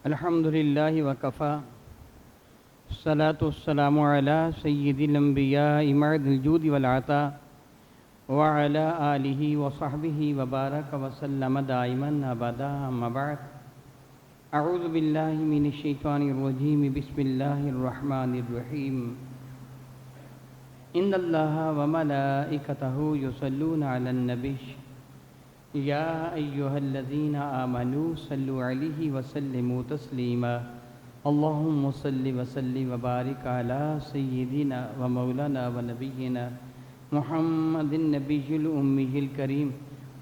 الحمد للہ وکفا الصلاۃ والسلام علی سید الانبیاء معد الجود والعطاء وعلی آلہ وصحبہ وبارک وسلم دائما ابدا اما بعد اعوذ باللہ من الشیطان الرجیم بسم اللہ الرحمن الرحیم ان اللہ وملائکتہ یصلون علی النبی یا ایہا الذین آمنوا صلوا علیہ وسلموا تسلیما اللہم صل وسلم وبارک علی سیدنا ومولانا ونبینا محمد النبی الأمی الکریم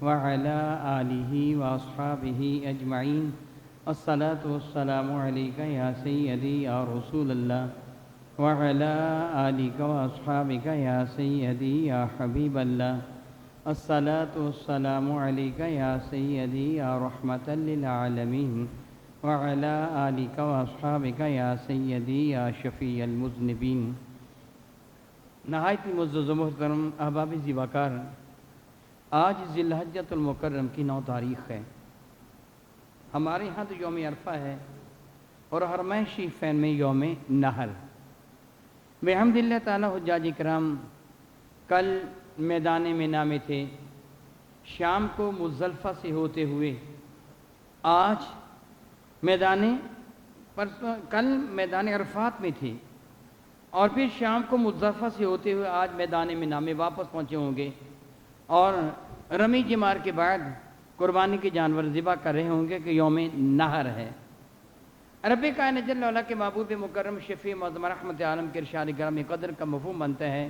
وعلی آلہ واصحابہ اجمعین الصلاۃ والسلام علیک یا سیدی یا رسول اللہ وعلی آلک واصحابک یا سیدی یا حبیب اللہ الصلاۃ والسلام علیک یا سیدی یا رحمۃ للعالمین وعلی آلک واصحابک یا سیدی یا شفیع المذنبین۔ نہایت معزز و محترم احباب ذی وقار، آج ذی الحجۃ المکرم کی 9 تاریخ ہے۔ ہمارے ہاں تو یوم عرفہ ہے اور حرمین شریفین میں یوم نحر۔ بحمد اللہ تعالی حجاج کرام کل میدان مینا میں تھے، شام کو مزدلفہ سے ہوتے ہوئے آج کل میدان عرفات میں تھے اور پھر شام کو مزدلفہ سے ہوتے ہوئے آج میدان مینا میں واپس پہنچے ہوں گے اور رمی جمار کے بعد قربانی کے جانور ذبح کر رہے ہوں گے کہ یوم نحر ہے۔ رب کائنات جل وعلا کے محبوب مکرم شفیع معظم رحمت عالم کے ارشاد گرامی قدر کا مفہوم بنتا ہے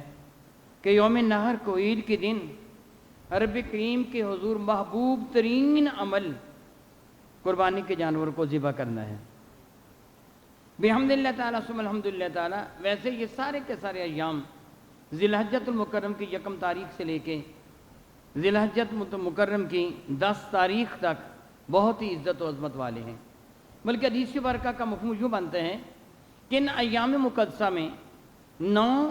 کہ یوم نحر کو عید کے دن رب کریم کے حضور محبوب ترین عمل قربانی کے جانور کو ذبح کرنا ہے۔ بحمد اللہ تعالیٰ ثم الحمد للہ تعالیٰ، ویسے یہ سارے کے سارے ایام ذی الحجۃ المکرم کی 1 تاریخ سے لے کے ذی الحجۃ المکرم کی 10 تاریخ تک بہت ہی عزت و عظمت والے ہیں، بلکہ حدیث برکہ کا مفہوم یوں بنتے ہیں کہ ان ایام مقدسہ میں 9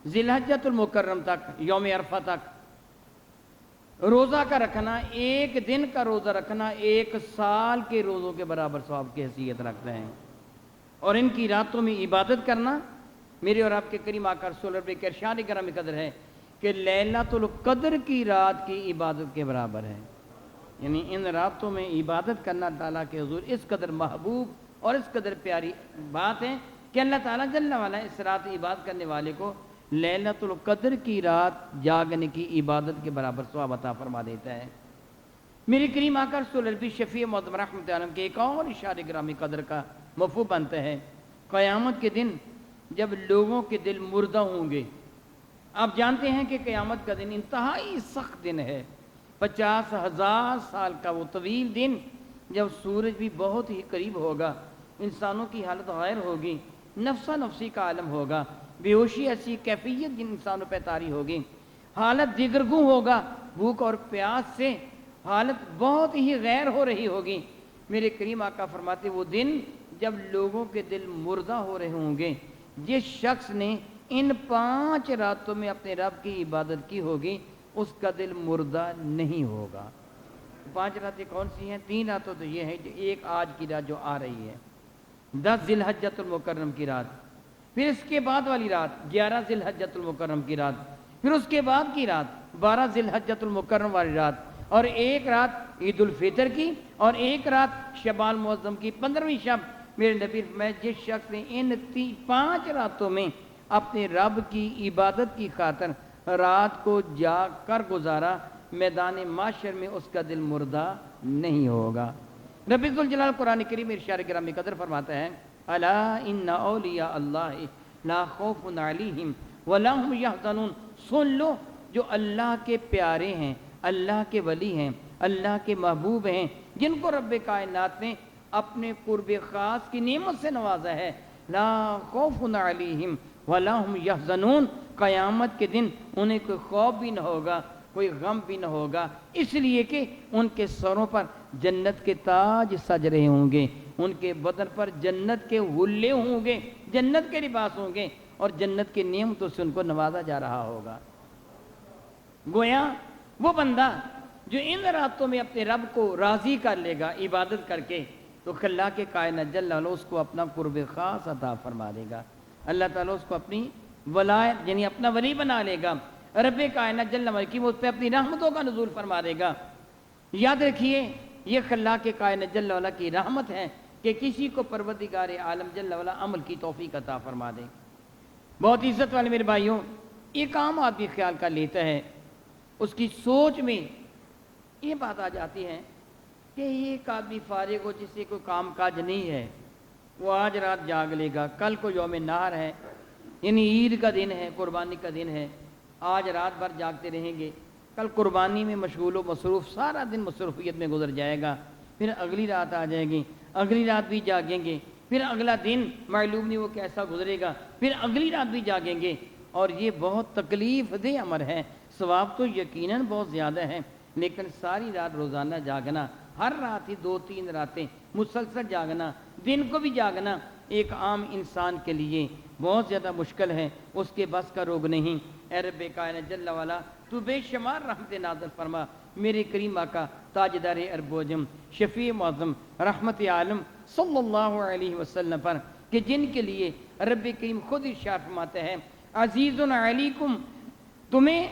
ذی الحجۃ المکرم تک یوم عرفہ تک روزہ کا رکھنا، 1 دن کا روزہ رکھنا 1 سال کے روزوں کے برابر ثواب کی حیثیت رکھتے ہیں، اور ان کی راتوں میں عبادت کرنا میرے اور آپ کے کریم آقا رسول اللہ کے ارشاد گرامی قدر ہے کہ لیلۃ القدر کی رات کی عبادت کے برابر ہے۔ یعنی ان راتوں میں عبادت کرنا تعالیٰ کے حضور اس قدر محبوب اور اس قدر پیاری بات ہے کہ اللہ تعالیٰ جل وعلا اس رات عبادت کرنے والے کو لیلۃ القدر کی رات جاگنے کی عبادت کے برابر ثواب عطا فرما دیتا ہے۔ میرے کریم آقا رسول اللہ شفیع معظم رحمت عالم کے ایک اور اشارے گرامی قدر کا مفہوم بنتا ہے، قیامت کے دن جب لوگوں کے دل مردہ ہوں گے۔ آپ جانتے ہیں کہ قیامت کا دن انتہائی سخت دن ہے، 50,000 سال کا وہ طویل دن جب سورج بھی بہت ہی قریب ہوگا، انسانوں کی حالت غیر ہوگی، نفسا نفسی کا عالم ہوگا، بے ہوشی ایسی کیفیت جن انسانوں پہ طاری ہوگی، حالت دیگرگوں ہوگا، بھوک اور پیاس سے حالت بہت ہی غیر ہو رہی ہوگی۔ میرے کریم آقا فرماتے وہ دن جب لوگوں کے دل مردہ ہو رہے ہوں گے، جس شخص نے ان 5 راتوں میں اپنے رب کی عبادت کی ہوگی اس کا دل مردہ نہیں ہوگا۔ 5 راتیں کون سی ہیں؟ 3 راتوں تو یہ ہے جو ایک آج کی رات جو آ رہی ہے، 10 ذی الحجۃ المکرم کی رات، پھر اس کے بعد والی رات 11 ذی الحجۃ المکرم کی رات، پھر اس کے بعد کی رات 12 ذی الحجۃ المکرم والی رات، اور ایک رات عید الفطر کی، اور ایک رات شعبان المعظم کی 15ویں شب۔ میرے نبی میں جس شخص نے ان 5 راتوں میں اپنے رب کی عبادت کی خاطر رات کو جاگ کر گزارا، میدان معاشر میں اس کا دل مردہ نہیں ہوگا۔ رب ذوالجلال قرآن کریم ارشاد گرامی قدر فرماتا ہے الا ان اولیاء اللہ لا خوف علیہم ولا هم یحزنون، سن لو جو اللہ کے پیارے ہیں، اللہ کے ولی ہیں، اللہ کے محبوب ہیں، جن کو رب کائنات نے اپنے قرب خاص کی نعمت سے نوازا ہے، لا خوف علیہم ولا هم یحزنون، قیامت کے دن انہیں کوئی خوف بھی نہ ہوگا، کوئی غم بھی نہ ہوگا، اس لیے کہ ان کے سروں پر جنت کے تاج سج رہے ہوں گے، ان کے بدن پر جنت کے حلے ہوں گے، جنت کے لباس ہوں گے، اور جنت کی نعمتوں سے ان کو نوازا جا رہا ہوگا۔ گویا وہ بندہ جو ان راتوں میں اپنے رب کو راضی کر لے گا عبادت کر کے، تو تو خلاق کائنات جل وعلا اس کو اپنا قرب خاص عطا فرما دے گا. اللہ تعالیٰ اس کو اپنی ولایت یعنی اپنا ولی بنا لے گا. رب کائنات جل وعلا کی وہ اس پہ اپنی رحمتوں کا نزول فرما دے گا. یاد رکھیے یہ خلاق کائنات جل وعلا کی رحمت ہے کہ کسی کو پروردگار عالم جل وعلا عمل کی توفیق عطا فرما دے. بہت عزت والے میرے بھائیوں، ایک عام آدمی خیال کر لیتا ہے، اس کی سوچ میں یہ بات آ جاتی ہے کہ ایک آدمی فارغ ہو جس سے کوئی کام کاج نہیں ہے، وہ آج رات جاگ لے گا، کل کو یوم نحر ہے یعنی عید کا دن ہے، قربانی کا دن ہے، آج رات بھر جاگتے رہیں گے، کل قربانی میں مشغول و مصروف، سارا دن مصروفیت میں گزر جائے گا، پھر اگلی رات آ جائے گی، اگلی رات بھی جاگیں گے، پھر اگلا دن معلوم نہیں وہ کیسا گزرے گا، پھر اگلی رات بھی جاگیں گے. اور یہ بہت تکلیف دہ امر ہے. ثواب تو یقیناً بہت زیادہ ہے، لیکن ساری رات روزانہ جاگنا، ہر رات ہی 2-3 راتیں مسلسل جاگنا، دن کو بھی جاگنا ایک عام انسان کے لیے بہت زیادہ مشکل ہے، اس کے بس کا روگ نہیں. اے رب کائنات جل وعلا تو بے شمار رحمت نازل فرما میرے کریم آقا تاجدار ارب و عجم شفیع معظم رحمت عالم صلی اللہ علیہ وسلم پر، کہ جن کے لیے رب کریم خود ارشاد فرماتے ہیں عزیز علیکم، تمہیں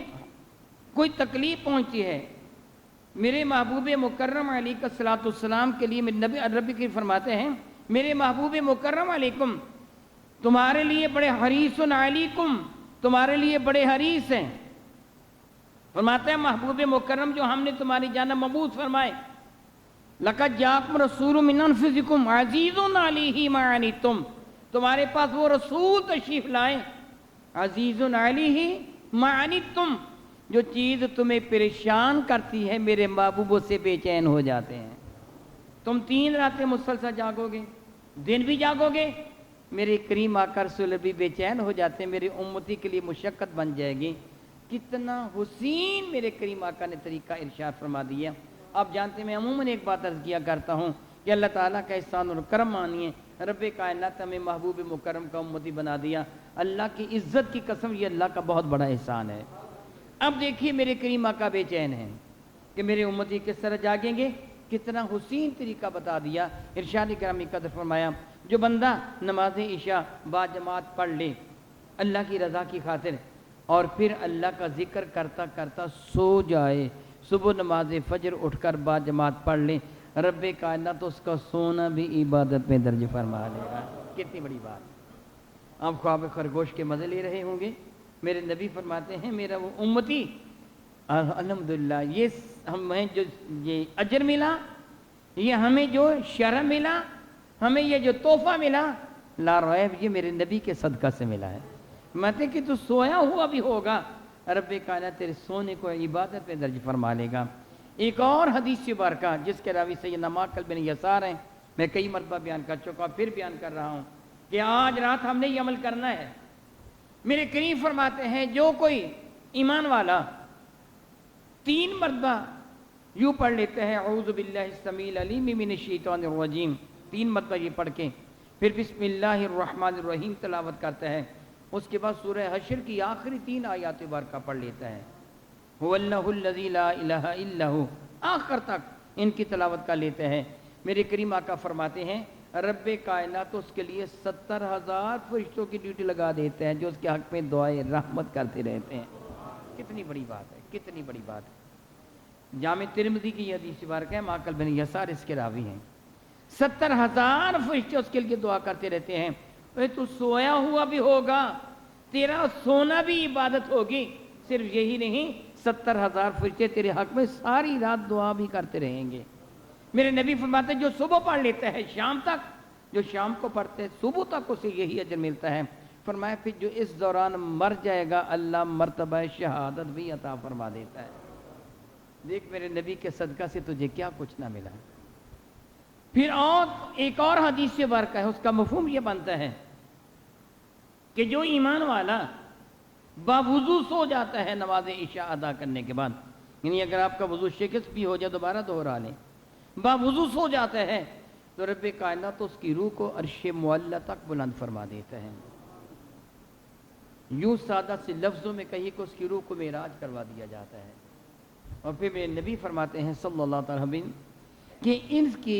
کوئی تکلیف پہنچتی ہے، میرے محبوب مکرم علیہ الصلوۃ والسلام کے لیے میرے نبی رب کریم فرماتے ہیں میرے محبوب مکرم علیکم تمہارے لیے بڑے حریص علیکم، تمہارے لیے بڑے حریص ہیں. فرماتے ہیں محبوب مکرم جو ہم نے تمہاری جانب مبعوث فرمائے، لقد جاءکم رسول من انفسکم عزیز علیہ ما عنتم، تمہارے پاس وہ رسول تشریف لائے عزیز علیہ ما عنتم، جو چیز تمہیں پریشان کرتی ہے میرے محبوبوں سے بے چین ہو جاتے ہیں. تم 3 راتیں مسلسل جاگو گے، دن بھی جاگو گے، میرے کریم آقا رسول بھی بے چین ہو جاتے ہیں، میری امتی کے لیے مشقت بن جائے گی. کتنا حسین میرے کریم آقا نے طریقہ ارشاد فرما دیا. آپ جانتے ہیں میں عموماً ایک بات عرض کیا کرتا ہوں کہ اللہ تعالیٰ کا احسان اور کرم مانیے، رب کائنات ہمیں محبوب مکرم کا امتی بنا دیا. اللہ کی عزت کی قسم یہ اللہ کا بہت بڑا احسان ہے. اب دیکھیے میرے کریم آقا بے چین ہیں کہ میرے امتی کس طرح جاگیں گے، کتنا حسین طریقہ بتا دیا. ارشاد کرام قدر فرمایا جو بندہ نماز عشاء با جماعت پڑھ لے اللہ کی رضا کی خاطر اور پھر اللہ کا ذکر کرتا کرتا سو جائے، صبح نماز فجر اٹھ کر با جماعت پڑھ لے، رب کائنات اس کا سونا بھی عبادت میں درج فرما لے گا. کتنی بڑی بات. آپ خواب خرگوش کے مزے لے رہے ہوں گے، میرے نبی فرماتے ہیں میرا وہ امتی الحمدللہ یہ ہمیں جو یہ اجر ملا، یہ ہمیں جو شرف ملا، ہمیں یہ جو تحفہ ملا، لا ریب یہ میرے نبی کے صدقہ سے ملا ہے. ماتے کہ تو سویا ہوا بھی ہوگا، رب کائنات تیرے سونے کو عبادت میں درج فرما لے گا. ایک اور حدیث مبارکہ جس کے راوی سیدنا ماقل بن یسار ہیں، میں کئی مرتبہ بیان کر چکا پھر بیان کر رہا ہوں کہ آج رات ہم نے یہ عمل کرنا ہے. میرے کریم فرماتے ہیں جو کوئی ایمان والا 3 مرتبہ یوں پڑھ لیتے ہیں اعوذ باللہ السمیع العلیم من الشیطان الرجیم، 3 مرتبہ یہ پڑھ کے پھر بسم اللہ الرحمن الرحیم تلاوت کرتا ہے، اس کے بعد سورہ حشر کی آخری 3 آیات مبارکہ پڑھ لیتا ہے، هو اللہ الذی لا الہ الا هو، آخر تک ان کی تلاوت کر لیتے ہیں. میرے کریم آقا فرماتے ہیں رب کائنات اس کے لیے 70,000 فرشتوں کی ڈیوٹی لگا دیتے ہیں جو اس کے حق میں دعائے رحمت کرتے رہتے ہیں. کتنی بڑی بات ہے، کتنی بڑی بات ہے. جامع ترمذی کی یہ حدیث مبارکہ ہے، ماقل بن یسار اس کے راوی ہیں. 70,000 فرشتے اس کے لیے دعا کرتے رہتے ہیں. تو سویا ہوا بھی ہوگا، تیرا سونا بھی عبادت ہوگی. صرف یہی نہیں، 70,000 فرشتے تیرے حق میں ساری رات دعا بھی کرتے رہیں گے. میرے نبی فرماتے ہیں جو صبح پڑھ لیتا ہے شام تک، جو شام کو پڑھتے ہے صبح تک اسے یہی اجر ملتا ہے. فرمایا پھر جو اس دوران مر جائے گا اللہ مرتبہ شہادت بھی عطا فرما دیتا ہے. دیکھ میرے نبی کے صدقہ سے تجھے کیا کچھ نہ ملا. پھر اور ایک اور حدیث سے مبارکہ ہے، اس کا مفہوم یہ بنتا ہے کہ جو ایمان والا باوضو سو جاتا ہے نماز عشاء ادا کرنے کے بعد، یعنی اگر آپ کا وضو شکست بھی ہو جائے دوبارہ دوہرا لیں، باوضو سو جاتا ہے تو رب کائنات اس کی روح کو عرش معلی تک بلند فرما دیتا ہے. یوں سادہ سے لفظوں میں کہیے کہ اس کی روح کو معراج کروا دیا جاتا ہے. اور پھر میرے نبی فرماتے ہیں صلی اللہ تعالی وسلم کہ ان کی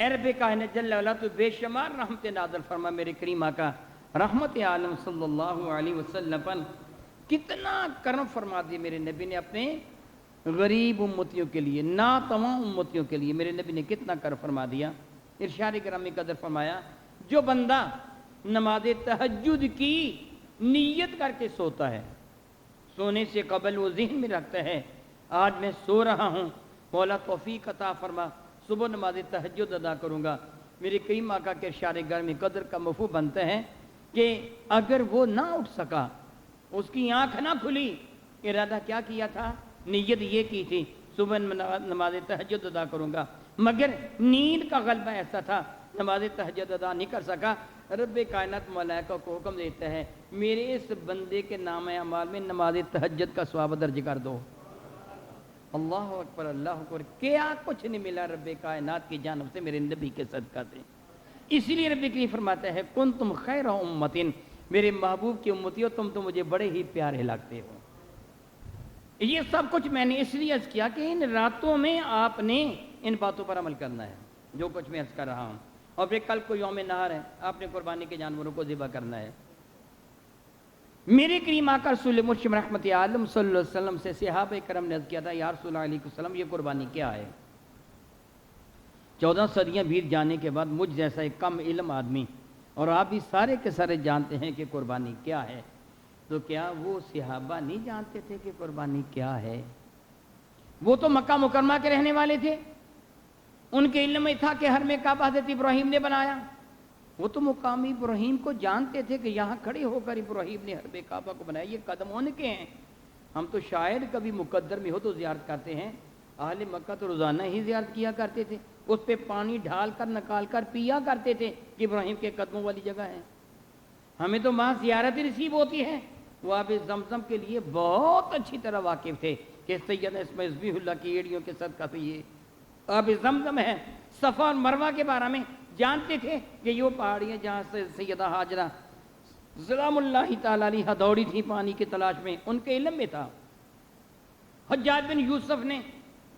اے رب کائنات جل وعلا تو بے شمار رحمت نازل فرما میرے کریم آقا رحمت عالم صلی اللہ علیہ وسلم پر کتنا کرم فرما دی میرے نبی نے اپنے غریب امتیوں کے لیے، ناتواں امتیوں کے لیے میرے نبی نے کتنا کرم فرما دیا۔ ارشاد گرامی قدر فرمایا جو بندہ نماز تہجد کی نیت کر کے سوتا ہے، سونے سے قبل وہ ذہن میں رکھتا ہے آج میں سو رہا ہوں، مولا توفیق عطا فرما صبح نماز تہجد ادا کروں گا، میرے کریم آقا کے ارشاد گرامی قدر کا مفہوم بنتا ہے کہ اگر وہ نہ اٹھ سکا، اس کی آنکھ نہ کھلی، ارادہ کیا کیا تھا؟ نیت یہ کی تھی صبح نماز تہجد ادا کروں گا، مگر نیند کا غلبہ ایسا تھا نماز تہجد ادا نہیں کر سکا۔ رب کائنات ملائکہ کو حکم دیتا ہے میرے اس بندے کے نام اعمال میں نماز تہجد کا ثواب درج کر دو۔ اللہ اکبر اللہ اکبر، کیا کچھ نہیں ملا رب کائنات کی جانب سے میرے نبی کے صدقہ سے۔ اسی لیے رب کریم فرماتا ہے کنتم خیر امت، میرے محبوب کی امتیوں تم تو مجھے بڑے ہی پیارے لگتے ہو۔ یہ سب کچھ میں نے اس لیے عرض کیا کہ ان راتوں میں آپ نے ان باتوں پر عمل کرنا ہے جو کچھ میں عرض کر رہا ہوں، اور پھر کل کو یوم نہر ہے، آپ نے قربانی کے جانوروں کو ذبح کرنا ہے۔ میرے کریم آقا رسول مرشد رحمت عالم صلی اللہ علیہ وسلم سے صحابہ کرام نے عرض کیا تھا یا رسول اللہ علیہ وسلم یہ قربانی کیا ہے؟ 14 صدیاں بیت جانے کے بعد مجھ جیسا ایک کم علم آدمی، اور آپ بھی سارے کے سارے جانتے ہیں کہ قربانی کیا ہے، تو کیا وہ صحابہ نہیں جانتے تھے کہ قربانی کیا ہے؟ وہ تو مکہ مکرمہ کے رہنے والے تھے، ان کے علم میں تھا کہ حرم کعبہ حضرت ابراہیم نے بنایا، وہ تو مقامی ابراہیم کو جانتے تھے کہ یہاں کھڑے ہو کر ابراہیم نے حرم کعبہ کو بنایا، یہ قدم ان کے ہیں۔ ہم تو شاید کبھی مقدر میں ہو تو زیارت کرتے ہیں، اہل مکہ تو روزانہ ہی زیارت کیا کرتے تھے، اس پہ پانی ڈھال کر نکال کر پیا کرتے تھے کہ ابراہیم کے قدموں والی جگہ ہے۔ ہمیں تو وہاں زیارت ہی نصیب ہوتی ہے۔ وہ آب زمزم کے لیے بہت اچھی طرح واقف تھے کہ سیدنا اسماعیل ذبیح اللہ کی ایڑیوں کے صدقہ سے یہ آب زمزم ہے۔ صفا اور مروہ کے بارے میں جانتے تھے کہ یہ پہاڑیاں جہاں سے سیدہ ہاجرہ سلام اللہ تعالیٰ علیہ دوڑی تھی پانی کی تلاش میں، ان کے علم میں تھا۔ حجاج بن یوسف نے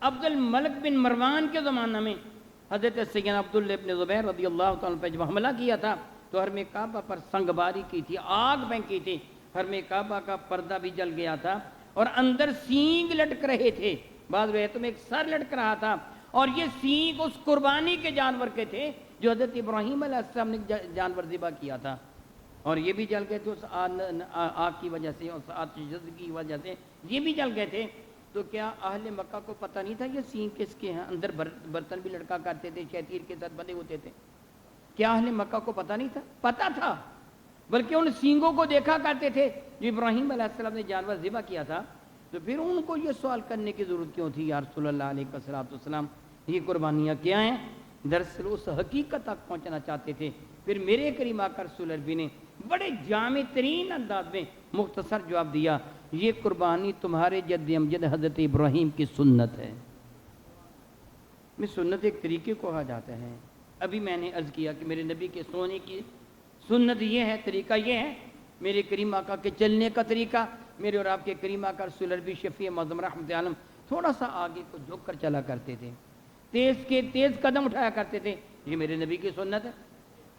عبد الملک بن مروان کے زمانہ میں حضرت سیدنا عبداللہ بن زبیر رضی اللہ تعالیٰ پہ جب حملہ کیا تھا تو حرم کعبہ پر سنگباری کی تھی، آگ پھینکی تھی، حرم کعبہ کا پردہ بھی جل گیا تھا اور اندر سینگ لٹک رہے تھے، بعض روایتوں میں ایک سر لٹک رہا تھا، اور یہ سینگ اس قربانی کے جانور کے تھے جو حضرت ابراہیم علیہ السلام نے جانور ذبح کیا تھا، اور یہ بھی جل گئے تھے اس آگ کی وجہ سے، اس آتش کی وجہ سے یہ بھی جل گئے تھے۔ تو کیا اہل مکہ کو پتہ نہیں تھا یہ سینگ کس کے ہیں؟ اندر برتن بھی لٹکا کرتے تھے، شتیر کے ساتھ بندے ہوتے تھے، کیا اہل مکہ کو پتہ نہیں تھا؟ پتہ تھا، بلکہ ان سینگوں کو دیکھا کرتے تھے جو ابراہیم علیہ السلام نے جانور ذبح کیا تھا۔ تو پھر ان کو یہ سوال کرنے کی ضرورت کیوں تھی یا رسول اللہ علیہ وسلم یہ قربانیاں کیا ہیں؟ دراصل اس حقیقت تک پہنچنا چاہتے تھے۔ پھر میرے کریم آقا رسول عربی نے بڑے جامع ترین انداز میں مختصر جواب دیا، یہ قربانی تمہارے جد امجد حضرت ابراہیم کی سنت ہے۔ میں سنت ایک طریقے کو کہا جاتا ہے، ابھی میں نے عرض کیا کہ میرے نبی کے سونے کی سنت یہ ہے، طریقہ یہ ہے، میرے کریم آقا کے چلنے کا طریقہ، میرے اور آپ کے کریم آقا رسول عربی شفیع معظم رحمت عالم تھوڑا سا آگے کو جھک کر چلا کرتے تھے، تیز قدم اٹھایا کرتے تھے، یہ میرے نبی کی سنت ہے۔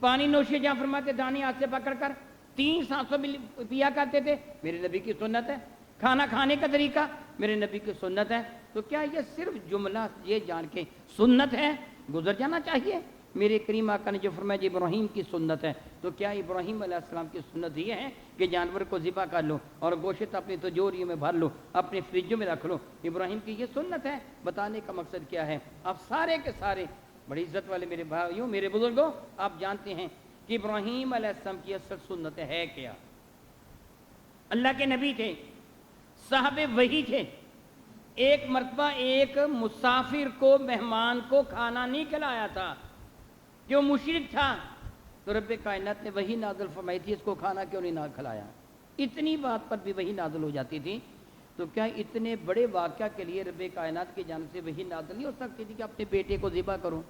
پانی نوشی جہاں فرماتے دانی ہاتھ سے پکڑ کر 3 سانسوں میں پیا کرتے تھے، میرے نبی کی سنت ہے۔ کھانا کھانے کا طریقہ میرے نبی کی سنت ہے۔ تو کیا یہ صرف جملہ یہ جان کے سنت ہے گزر جانا چاہیے؟ میرے کریم آقا نے جو فرمایا جی ابراہیم کی سنت ہے، تو کیا ابراہیم علیہ السلام کی سنت یہ ہے کہ جانور کو ذبح کر لو اور گوشت اپنی تجوریوں میں بھر لو، اپنے فریجوں میں رکھ لو؟ ابراہیم کی یہ سنت ہے۔ بتانے کا مقصد کیا ہے؟ آپ سارے کے سارے بڑی عزت والے میرے بھائیوں، میرے بزرگوں، آپ جانتے ہیں کہ ابراہیم علیہ السلام کی اصل سنت ہے کیا؟ اللہ کے نبی تھے، صاحب وحی تھے، ایک مرتبہ ایک مسافر کو، مہمان کو کھانا نہیں کھلایا تھا، جو مشرک تھا، تو رب کائنات نے وحی نازل فرمائی تھی اس کو کھانا کیوں نہیں کھلایا؟ اتنی بات پر بھی وحی نازل ہو جاتی تھی، تو کیا اتنے بڑے واقعہ کے لیے رب کائنات کی جانب سے وحی نازل نہیں ہو سکتی تھی کہ اپنے بیٹے کو ذبح کرو؟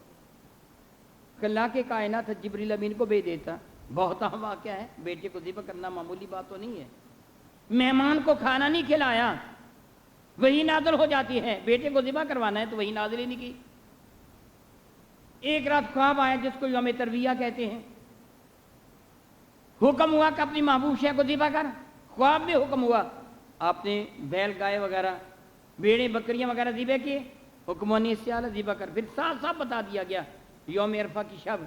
اللہ کے کائنات جبریل امین کو بھیج دیتا، بہت اہم واقعہ ہے، بیٹے کو ذبح کرنا معمولی بات تو نہیں ہے۔ مہمان کو کھانا نہیں کھلایا، وحی نازل ہو جاتی ہے، بیٹے کو ذبح کروانا ہے تو وحی نازل ہی نہیں کی۔ ایک رات خواب آیا جس کو یوم ترویہ کہتے ہیں، حکم ہوا کہ اپنی محبوب شے کو ذبح کر، خواب میں حکم ہوا، آپ نے بیل گائے وغیرہ بیڑے بکریاں وغیرہ ذبح کیے، حکمانی سے اعلیٰ ذبح کر، پھر صاف صاف بتا دیا گیا یوم عرفہ کی شب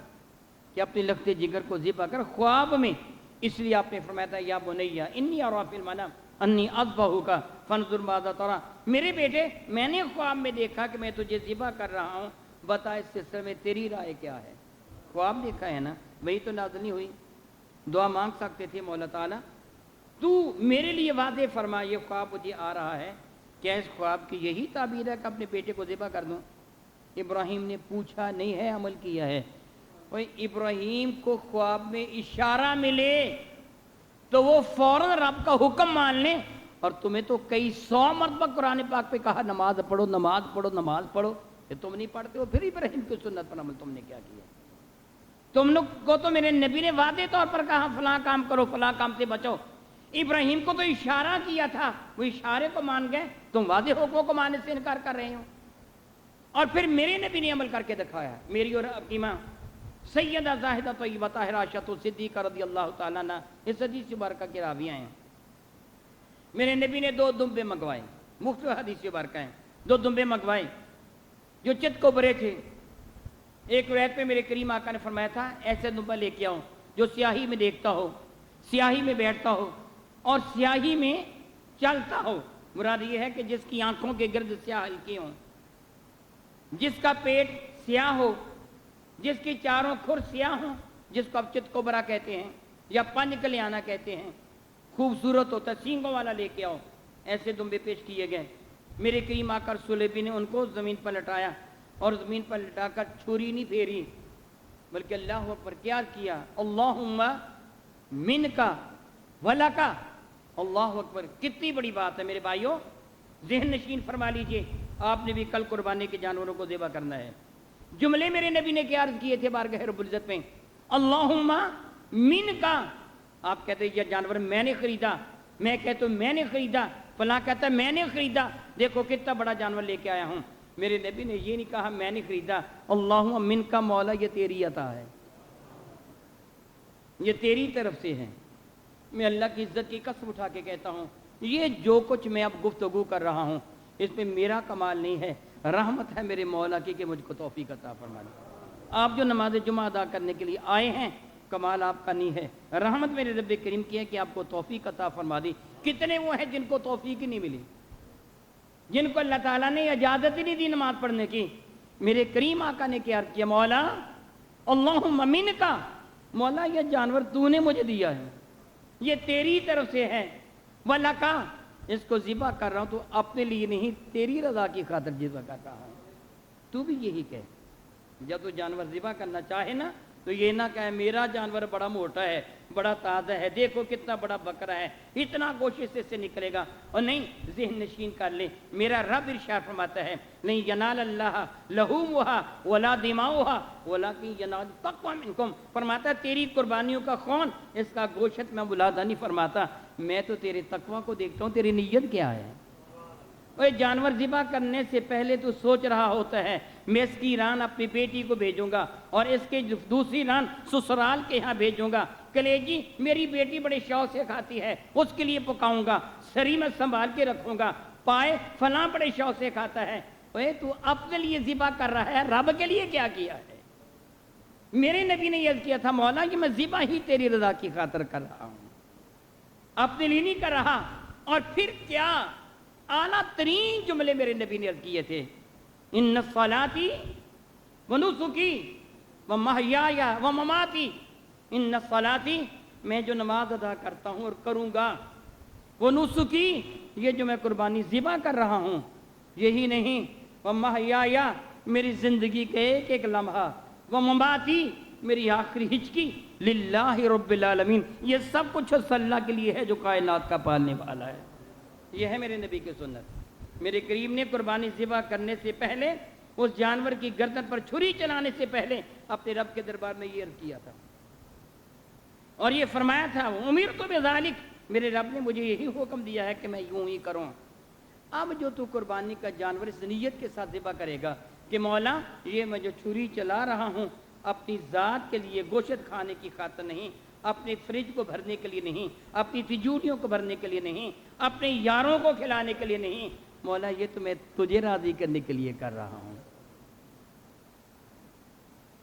کہ اپنے لخت جگر کو ذبح کر خواب میں، اس لیے آپ نے فرمایا تھا یا بنیا انی اری فی المنام انی اذبحک فانظر ماذا تری، میرے بیٹے میں نے خواب میں دیکھا کہ میں تجھے ذبح کر رہا ہوں، بتا اس سلسلے میں تیری رائے کیا ہے؟ خواب دیکھا ہے نا، وہی تو نازل نہیں ہوئی۔ دعا مانگ سکتے تھے مولا تعالیٰ تو میرے لیے واضح فرما، یہ خواب مجھے آ رہا ہے، کیا اس خواب کی یہی تعبیر ہے کہ اپنے بیٹے کو ذبح کر دوں؟ ابراہیم نے پوچھا نہیں ہے، عمل کیا ہے۔ اور ابراہیم کو خواب میں اشارہ ملے تو وہ فوراً رب کا حکم مان لیں، اور تمہیں تو کئی 100 مرتبہ قرآن پاک پہ کہا نماز پڑھو نماز پڑھو نماز پڑھو، کہ تم نہیں پڑھتے ہو، پھر ابراہیم کی سنت پر عمل تم نے کیا کیا؟ تم لوگ کو تو میرے نبی نے واضح طور پر کہا فلاں کام کرو فلاں کام سے بچو، ابراہیم کو تو اشارہ کیا تھا، وہ اشارے کو مان گئے، تم واضح حکموں کو ماننے سے انکار کر رہے ہو۔ اور پھر میرے نبی نے عمل کر کے دکھایا، میری اور اپنی ماں سیدہ زاہدہ طیبہ طاہرہ عائشہ صدیقہ رضی اللہ تعالیٰ عنہ اس حدیث مبارکہ کے راوی ہیں، میرے نبی نے 2 دمبے منگوائے، مختلف حدیث مبارکہ ہیں، 2 دمبے منگوائے جو چت کو برے تھے۔ ایک روایت پہ میرے کریم آقا نے فرمایا تھا ایسے دمبا لے کے آؤ جو سیاہی میں دیکھتا ہو، سیاہی میں بیٹھتا ہو اور سیاہی میں چلتا ہو، مراد یہ ہے کہ جس کی آنکھوں کے گرد سیاہ ہلکی ہوں، جس کا پیٹ سیاہ ہو، جس کی چاروں کھر سیاہ ہوں، جس کو اب چت کو برا کہتے ہیں یا پنج کلیانہ کہتے ہیں، خوبصورت ہوتا ہے، سینگوں والا لے کے آؤ۔ ایسے دمبے پیش کیے گئے، میرے کریم آقا رسول بھی نے ان کو زمین پر لٹایا، اور زمین پر لٹا کر چھری نہیں پھیری بلکہ اللہ اکبر کیا کیا، اللہم منکا ولکا، اللہ اکبر، کتنی بڑی بات ہے میرے بھائیوں، ذہن نشین فرما لیجئے، آپ نے بھی کل قربانی کے جانوروں کو ذبح کرنا ہے۔ جملے میرے نبی نے کیا عرض کیے تھے بارگاہ رب العزت میں، اللہم منکا، آپ کہتے ہیں یہ جانور میں نے خریدا، میں کہتا ہوں میں نے خریدا، فلاں کہتا ہے میں نے خریدا، دیکھو کتنا بڑا جانور لے کے آیا ہوں۔ میرے نبی نے یہ نہیں کہا میں نے خریدا، اللہم منکا، مولا یہ تیری عطا ہے، یہ تیری طرف سے ہے۔ میں اللہ کی عزت کی قسم اٹھا کے کہتا ہوں یہ جو کچھ میں اب گفتگو کر رہا ہوں اس میں میرا کمال نہیں ہے، رحمت ہے میرے مولا کی کہ مجھ کو توفیق عطا فرما دی۔ آپ جو نماز جمعہ ادا کرنے کے لیے آئے ہیں کمال آپ کا نہیں ہے، رحمت میرے رب کریم کی ہے کہ آپ کو توفیق عطا فرما دی۔ کتنے وہ ہیں جن کو توفیق ہی نہیں ملی، جن کو اللہ تعالیٰ نے اجازت ہی نہیں دی نماز پڑھنے کی۔ میرے کریم آقا نے کیا کیا، مولا اللہم منکا، مولا یہ جانور تو نے مجھے دیا ہے، یہ تیری طرف سے ہے، ولکا، اس کو ذبح کر رہا ہوں تو اپنے لیے نہیں تیری رضا کی خاطر ذبح کر رہا ہوں۔ تو بھی یہی کہہ، جب تو جانور ذبح کرنا چاہے نا تو یہ نہ کہے میرا جانور بڑا موٹا ہے بڑا تازہ ہے، دیکھو کتنا بڑا بکرا ہے، اتنا گوشت سے نکلے گا، اور نہیں، ذہن نشین کر لے، میرا رب ارشاد فرماتا ہے نہیں ینال اللہ لحومھا ولا دماؤھا ولکن ینال التقوی منکم، فرماتا ہے تیری قربانیوں کا خون، اس کا گوشت میں ملاحظہ نہیں فرماتا، میں تو تیرے تقوی کو دیکھتا ہوں، تیری نیت کیا ہے۔ وہ جانور ذبح کرنے سے پہلے تو سوچ رہا ہوتا ہے میں اس کی ران اپنی بیٹی کو بھیجوں گا اور اس کے دوسری ران سسرال کے ہاں بھیجوں گا، کلیجی میری بیٹی بڑے شوق سے کھاتی ہے اس کے لیے پکاؤں گا، سری میں سنبھال کے رکھوں گا، پائے فلاں بڑے شوق سے کھاتا ہے۔ اے تو اپنے لیے ذبح کر رہا ہے، رب کے لیے کیا کیا ہے؟ میرے نبی نے یہ کیا تھا مولا کہ میں ذبح ہی تیری رضا کی خاطر کر رہا ہوں، اپنے لیے نہیں کر رہا۔ اور پھر کیا اعلیٰ ترین جملے میرے نبی نے کیے تھے، ان صلاتی و نسکی و محیایا و مماتی، ان صلاتی، میں جو نماز ادا کرتا ہوں اور کروں گا، وہ نسکی، یہ جو میں قربانی ذبح کر رہا ہوں، یہی نہیں، و محیایا، میری زندگی کے ایک ایک لمحہ، و مماتی، میری آخری ہچکی، للہ رب العالمین، یہ سب کچھ اس اللہ کے لیے ہے جو کائنات کا پالنے والا ہے۔ یہ ہے میرے نبی کی سنت۔ میرے کریم نے قربانی ذبح کرنے سے پہلے، اس جانور کی گردن پر چھری چلانے سے پہلے اپنے رب کے دربار میں یہ عرض کیا تھا اور یہ فرمایا تھا امرت بذالک، میرے رب نے مجھے یہی حکم دیا ہے کہ میں یوں ہی کروں۔ اب جو تو قربانی کا جانور اس نیت کے ساتھ ذبح کرے گا کہ مولا یہ میں جو چھری چلا رہا ہوں اپنی ذات کے لیے گوشت کھانے کی خاطر نہیں، اپنے فریج کو بھرنے کے لیے نہیں، اپنی تجوریوں کو بھرنے کے لیے نہیں، اپنے یاروں کو کھلانے کے لیے نہیں، مولا یہ تو میں تجھے راضی کرنے کے لیے کر رہا ہوں،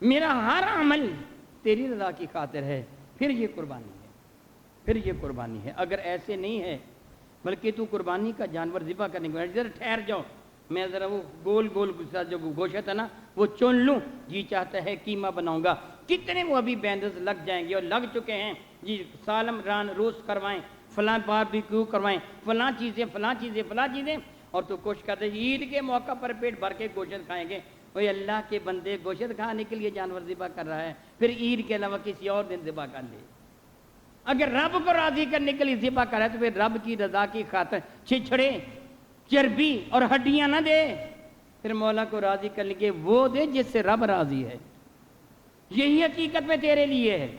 میرا ہر عمل تیری رضا کی خاطر ہے، پھر یہ قربانی ہے، پھر یہ قربانی ہے۔ اگر ایسے نہیں ہے بلکہ تو قربانی کا جانور ذبح کرنے کے بعد ذرا ٹھہر جاؤ، میں ذرا وہ گول گول جو گوشت ہے نا وہ چن لوں، جی چاہتا ہے قیمہ بناؤں گا، کتنے وہ ابھی بینڈز لگ جائیں گے اور لگ چکے ہیں، جی سالم ران روسٹ کروائیں، فلاں باربیکیو کروائیں، فلاں چیزیں، اور تو کوشش کرتے عید کے موقع پر پیٹ بھر کے گوشت کھائیں گے۔ کوئی اللہ کے بندے گوشت کھانے کے لیے جانور ذبح کر رہا ہے، پھر عید کے علاوہ کسی اور دن ذبح کر لے۔ اگر رب کو راضی کرنے کے لیے ذبح کرے تو پھر رب کی رضا کی خاطر چھچڑے، چربی اور ہڈیاں نہ دے، پھر مولا کو راضی کرنے کے وہ دے جس سے رب راضی ہے۔ یہی حقیقت میں تیرے لیے ہے۔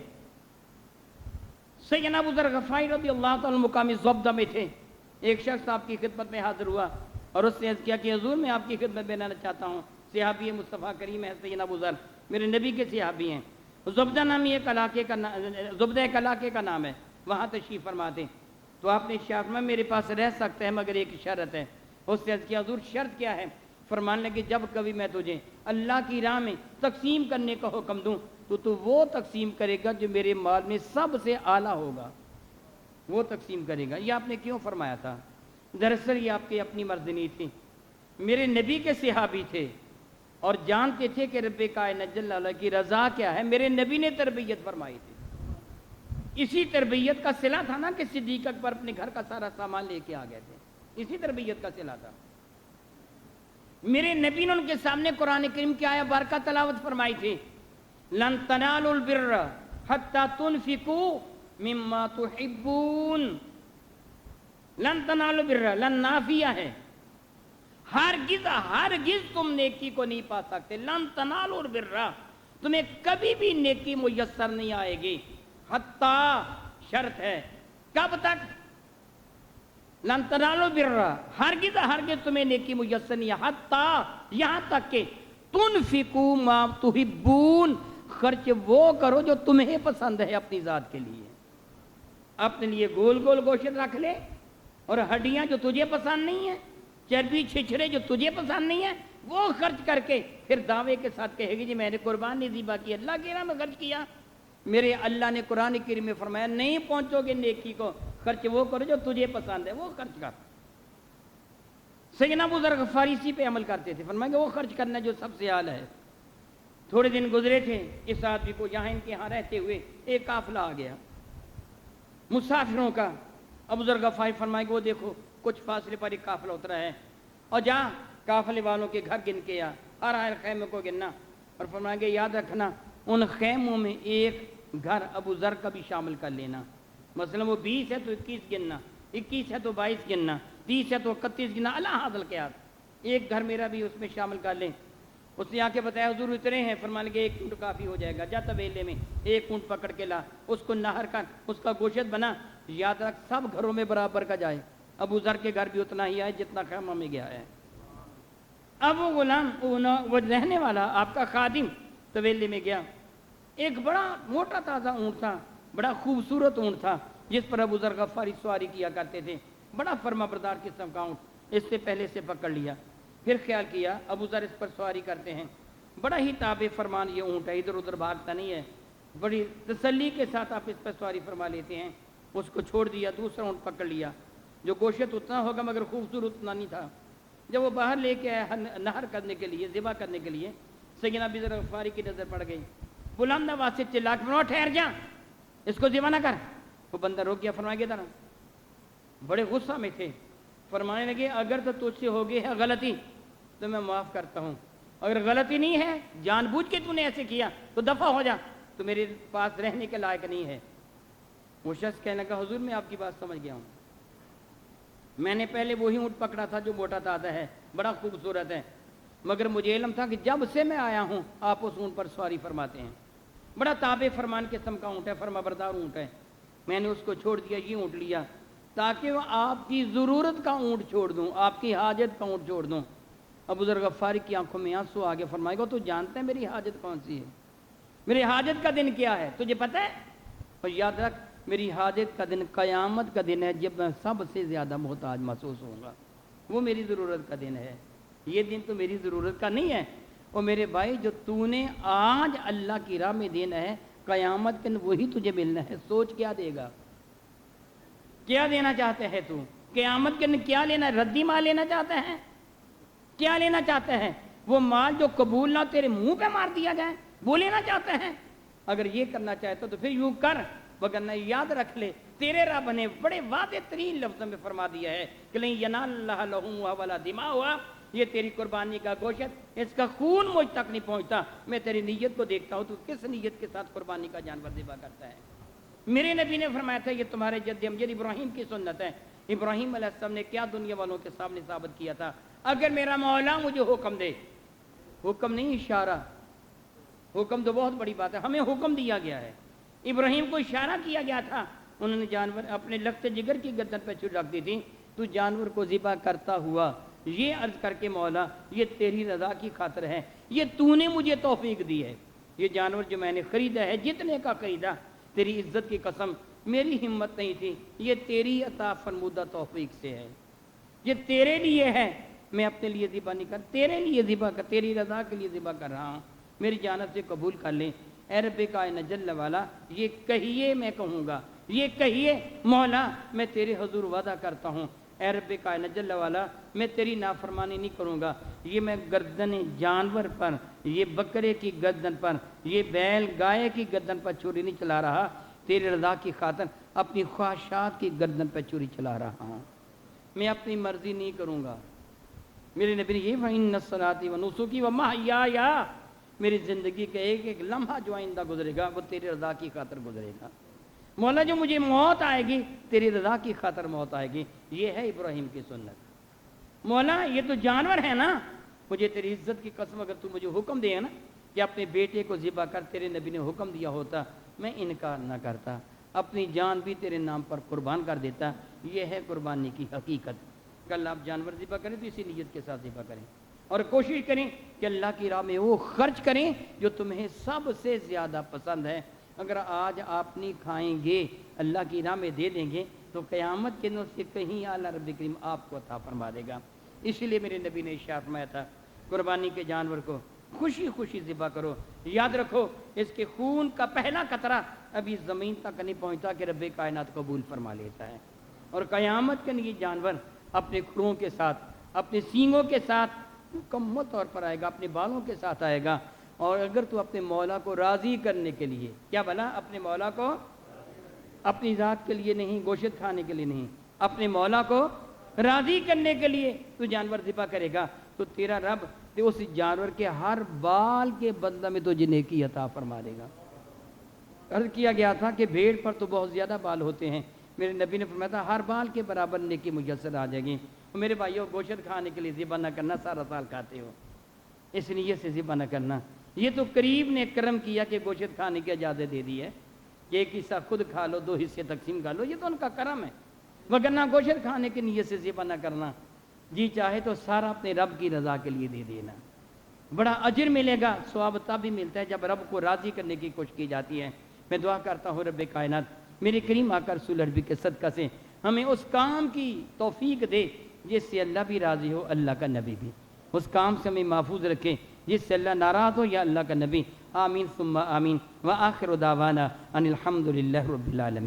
سیدنا ابو ذر غفاری رضی اللہ تعالیٰ مقامی زبدہ میں تھے، ایک شخص آپ کی خدمت میں حاضر ہوا اور اس نے عرض کیا کہ حضور میں آپ کی خدمت میں آنا چاہتا ہوں، صحابی مصطفیٰ کریم ہے سیدنا ابو ذر، میرے نبی کے صحابی ہیں، زبدہ نامی ایک علاقے کا نام ہے، وہاں تشریف فرماتے ہیں۔ تو آپ نے شرط میں میرے پاس رہ سکتے ہیں مگر ایک شرط ہے۔ اس سے عرض کیا حضور شرط کیا ہے؟ فرمانے لگے جب کبھی میں تجھے اللہ کی راہ میں تقسیم کرنے کا حکم دوں تو وہ تقسیم کرے گا جو میرے مال میں سب سے اعلیٰ ہوگا، وہ تقسیم کرے گا۔ یہ آپ نے کیوں فرمایا تھا؟ دراصل یہ آپ کی اپنی مرضی نہیں تھی، میرے نبی کے صحابی تھے اور جانتے تھے کہ رب کائنات جل اللہ کی رضا کیا ہے، میرے نبی نے تربیت فرمائی تھی۔ اسی تربیت کا صلہ تھا نا کہ صدیق اکبر اپنے گھر کا سارا سامان لے کے آ گئے تھے، اسی تربیت کا صلہ تھا۔ میرے نبی نے ان کے سامنے قرآن کریم کی آیت بارکہ تلاوت فرمائی تھی، لن تنالوا البر حتی تنفقوا مما تحبون۔ لن تنالوا البر، لن نافیہ ہے، ہرگز تم نیکی کو نہیں پا سکتے، لن تنالوا البر، تمہیں کبھی بھی نیکی میسر نہیں آئے گی، حتی شرط ہے، کب تک؟ لن تنالوا البر، ہرگز تمہیں نیکی میسر نہیں، حتی یہاں تک کہ تنفقوا ما تحبون، خرچ وہ کرو جو تمہیں پسند ہے اپنی ذات کے لیے۔ اپنے لیے گول گول گوشت رکھ لے اور ہڈیاں جو تجھے پسند نہیں ہیں، چربی چھچڑے جو تجھے پسند نہیں ہیں، وہ خرچ کر کے پھر دعوے کے ساتھ کہے گی جی میں نے قربانی ذبح کی، اللہ کی راہ میں خرچ کیا۔ میرے اللہ نے قرآن کریم میں فرمایا نہیں پہنچو گے نیکی کو، خرچ وہ کرو جو تجھے پسند ہے، وہ خرچ کر۔ سیدنا ابو ذر غفاری اسی پہ عمل کرتے تھے، فرمایا کہ وہ خرچ کرنا جو سب سے اعلیٰ ہے۔ تھوڑے دن گزرے تھے، اس آدمی کو یہاں ان کے یہاں رہتے ہوئے ایک قافلہ آ گیا مسافروں کا۔ ابو ذر غفاری فرمایا کہ وہ دیکھو کچھ فاصلے پر ایک قافلہ اترا ہے، اور جہاں قافلے والوں کے گھر گن کے ہر خیمے کو گننا، اور فرمایا کہ یاد رکھنا ان خیموں میں ایک گھر ابو ذر کا بھی شامل کر لینا، مثلا وہ 20 ہے تو 21 گننا، 21 ہے تو 22 گننا، 30 ہے تو 31 گننا، اللہ حاضل کیا ایک گھر میرا بھی اس میں شامل کر لیں۔ اس نے آ کے بتایا حضور اترے ہیں، فرمانے لگے 1 اونٹ کافی ہو جائے گا، جا طویلے میں 1 اونٹ پکڑ کے لا، اس کو نہر کر اس کا گوشت بنا، یاد رکھ سب گھروں میں برابر کا جائے، ابو ذر کے گھر بھی اتنا ہی آئے جتنا خیمہ میں گیا ہے۔ اب وہ غلام وہ رہنے والا آپ کا خادم طویلے میں گیا، ایک بڑا موٹا تازہ اونٹ تھا، بڑا خوبصورت اونٹ تھا جس پر ابو ذر غفاری سواری کیا کرتے تھے، بڑا فرما بردار قسم کا اونٹ، اس سے پہلے سے پکڑ لیا، پھر خیال کیا ابو ذر اس پر سواری کرتے ہیں، بڑا ہی تابع فرمان یہ اونٹ ہے، ادھر ادھر بھاگتا نہیں ہے، بڑی تسلی کے ساتھ آپ اس پر سواری فرما لیتے ہیں۔ اس کو چھوڑ دیا، دوسرا اونٹ پکڑ لیا، جو گوشت اتنا ہوگا مگر خوبصورت اتنا نہیں تھا۔ جب وہ باہر لے کے آیا نہر کرنے کے لیے، ذبح کرنے کے لیے، سیدنا ابو ذر غفاری کی نظر پڑ گئی، بلند آواز سے چلا کے فرمایا ٹھہر جا، اس کو ذبح نہ کر۔ وہ بندہ روک گیا، فرمایا کہ طرح بڑے غصہ میں تھے، فرمانے لگے اگر تو تجھ سے ہو گئی ہے غلطی تو میں معاف کرتا ہوں، اگر غلطی نہیں ہے جان بوجھ کے تو نے ایسے کیا تو دفع ہو جا، تو میرے پاس رہنے کے لائق نہیں ہے۔ وہ شخص کہنے لگا حضور میں آپ کی بات سمجھ گیا ہوں، میں نے پہلے وہی اونٹ پکڑا تھا جو موٹا تازہ ہے، بڑا خوبصورت ہے، مگر مجھے علم تھا کہ جب سے میں آیا ہوں آپ اس اونٹ پر سواری فرماتے ہیں، بڑا تابع فرمان قسم کا اونٹ ہے، فرما بردار اونٹ ہے، میں نے اس کو چھوڑ دیا، یہ اونٹ لیا تاکہ وہ آپ کی ضرورت کا اونٹ چھوڑ دوں، آپ کی حاجت کا اونٹ چھوڑ دوں۔ ابو ذر غفاری کی آنکھوں میں آنسو آگے فرمائے گا تو جانتے ہیں میری حاجت کون سی ہے؟ میری حاجت کا دن کیا ہے تجھے پتہ ہے؟ اور یاد رکھ میری حاجت کا دن قیامت کا دن ہے، جب میں سب سے زیادہ محتاج محسوس ہوں گا، وہ میری ضرورت کا دن ہے۔ یہ دن تو میری ضرورت کا نہیں ہے۔ اور میرے بھائی جو تو نے آج اللہ کی راہ میں دینا ہے، قیامت کے دن وہی تجھے ملنا ہے۔ سوچ کیا دے گا، کیا دینا چاہتے ہیں تو؟ قیامت کے دن کیا لینا ہے؟ ردی مال لینا چاہتے ہیں؟ کیا لینا چاہتے ہیں؟ وہ مال جو قبول نہ تیرے منہ پہ مار دیا جائے وہ لینا چاہتے ہیں؟ اگر یہ کرنا چاہتے تو پھر یوں کر، وگرنہ یاد رکھ لے تیرے رب نے بڑے واضح ترین لفظوں میں فرما دیا ہے کہ لن ینال اللہ لحومھا ولا دماؤھا، یہ تیری قربانی کا گوشت، اس کا خون مجھ تک نہیں پہنچتا، میں تیری نیت کو دیکھتا ہوں تو کس نیت کے ساتھ قربانی کا جانور ذبح کرتا ہے۔ میرے نبی نے فرمایا تھا یہ تمہارے جد امجد ابراہیم کی سنت ہے۔ ابراہیم علیہ السلام نے کیا دنیا والوں کے سامنے ثابت کیا تھا؟ اگر میرا مولا مجھے حکم دے، حکم نہیں اشارہ، حکم تو بہت بڑی بات ہے، ہمیں حکم دیا گیا ہے، ابراہیم کو اشارہ کیا گیا تھا، انہوں نے جانور اپنے لخت جگر کی گردن پہ چھری رکھ دی تھی، تو جانور کو ذبح کرتا ہوا یہ عرض کر کے مولا یہ تیری رضا کی خاطر ہے، یہ تو نے مجھے توفیق دی ہے، یہ جانور جو میں نے خریدا ہے جتنے کا خریدا، تیری عزت کی قسم میری ہمت نہیں تھی، یہ تیری عطا فرمودہ توفیق سے ہے، یہ تیرے لیے ہے، میں اپنے لیے ذبح نہیں کر، تیرے لیے ذبح کر، تیری رضا کے لیے ذبح کر رہا ہوں، میری جانب سے قبول کر لیں۔ اے رب کائنات جل والا یہ کہیے میں کہوں گا، یہ کہیے مولا میں تیرے حضور وعدہ کرتا ہوں، اے رب کائنات جل والا میں تیری نافرمانی نہیں کروں گا، یہ میں گردن جانور پر، یہ بکرے کی گردن پر، یہ بیل گائے کی گردن پر چھری نہیں چلا رہا، تیری رضا کی خاطر اپنی خواہشات کی گردن پر چھری چلا رہا ہوں، میں اپنی مرضی نہیں کروں گا۔ میرے نبی نے یہ فَإِنَّ الصَّلَاةِ وَنُسُكِي وَمَحْيَايَ، میری زندگی کا ایک ایک لمحہ جو آئندہ گزرے گا وہ تیری رضا کی خاطر گزرے گا، مولا جو مجھے موت آئے گی تیری رضا کی خاطر موت آئے گی، یہ ہے ابراہیم کی سنت۔ مولا یہ تو جانور ہے نا، مجھے تیری عزت کی قسم اگر تو مجھے حکم دے نا کہ اپنے بیٹے کو ذبح کر، تیرے نبی نے حکم دیا ہوتا میں انکار نہ کرتا، اپنی جان بھی تیرے نام پر قربان کر دیتا، یہ ہے قربانی کی حقیقت۔ کل آپ جانور ذبح کریں تو اسی نیت کے ساتھ ذبح کریں، اور کوشش کریں کہ اللہ کی راہ میں وہ خرچ کریں جو تمہیں سب سے زیادہ پسند ہے۔ اگر آج آپ نہیں کھائیں گے اللہ کی راہ میں دے دیں گے تو قیامت کے دن سے کہیں اعلیٰ رب کریم آپ کو عطا فرما دے گا۔ اسی لیے میرے نبی نے ارشاد فرمایا تھا قربانی کے جانور کو خوشی خوشی ذبح کرو، یاد رکھو اس کے خون کا پہلا قطرہ ابھی زمین تک نہیں پہنچتا کہ رب کائنات قبول فرما لیتا ہے، اور قیامت کے یہ جانور اپنے کھروں کے ساتھ، اپنے سینگوں کے ساتھ مکمل طور پر آئے گا، اپنے بالوں کے ساتھ آئے گا۔ اور اگر تو اپنے مولا کو راضی کرنے کے لیے، کیا بھلا اپنے مولا کو اپنی ذات کے لیے نہیں، گوشت کھانے کے لیے نہیں، اپنے مولا کو راضی کرنے کے لیے تو جانور ذبح کرے گا تو تیرا رب اس جانور کے ہر بال کے بدلہ میں تجھے نیکی عطا فرما دے گا۔ عرض کیا گیا تھا کہ بھیڑ پر تو بہت زیادہ بال ہوتے ہیں، میرے نبی نے فرمایا تھا ہر بال کے برابر نیکی میسر آ جائے گی۔ میرے بھائیوں گوشت کھانے کے لیے ذبح نہ کرنا، سارا سال کھاتے ہو اس نیت سے ذبح نہ کرنا، یہ تو قریب نے کرم کیا کہ گوشت کھانے کی اجازت دے دی ہے کہ ایک حصہ خود کھا لو، دو حصے تقسیم کر لو، یہ تو ان کا کرم ہے، وگرنہ گوشت کھانے کی نیت سے ذبح نہ کرنا، جی چاہے تو سارا اپنے رب کی رضا کے لیے دے دینا، بڑا اجر ملے گا، ثواب تب بھی ملتا ہے جب رب کو راضی کرنے کی کوشش کی جاتی ہے۔ میں دعا کرتا ہوں رب کائنات میرے کریم آقا رسول عربی کے صدقہ سے ہمیں اس کام کی توفیق دے جس سے اللہ بھی راضی ہو، اللہ کا نبی بھی، اس کام سے ہمیں محفوظ رکھے جس سے اللہ ناراض ہو یا اللہ کا نبی۔ آمین ثم آمین، وآخر دعوانا ان الحمد للہ رب العالمین۔